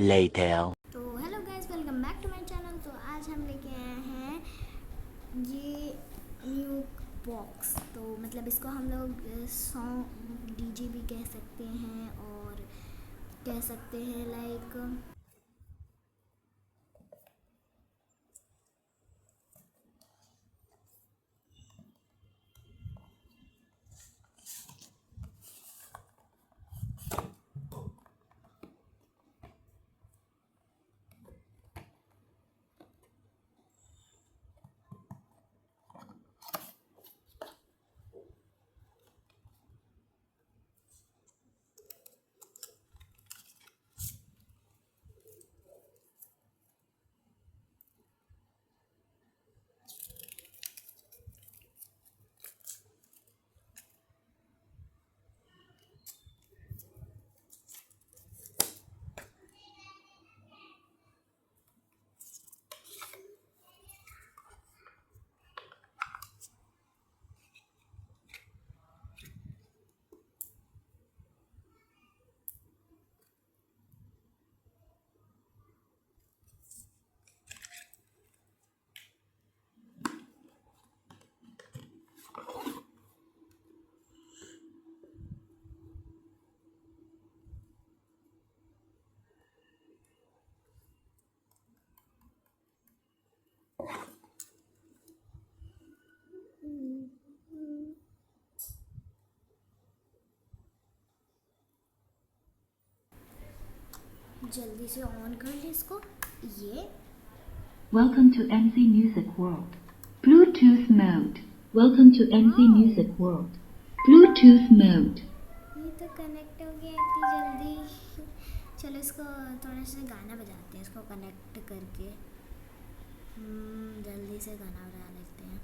later. तो hello guys, welcome back to my channel. तो आज हम लेके आए हैं ये न्यू बॉक्स। तो मतलब इसको हम लोग सॉन्ग डीजे भी कह सकते हैं और कह सकते हैं लाइक जल्दी से ऑन कर ले इसको। ये Welcome to MC Music World. Bluetooth mode. Welcome to MC Music World. Bluetooth mode. ये तो कनेक्ट हो गया इतनी जल्दी। चलो इसको थोड़ा सा गाना बजाते हैं इसको कनेक्ट करके। जल्दी से गाना बजा लेते हैं।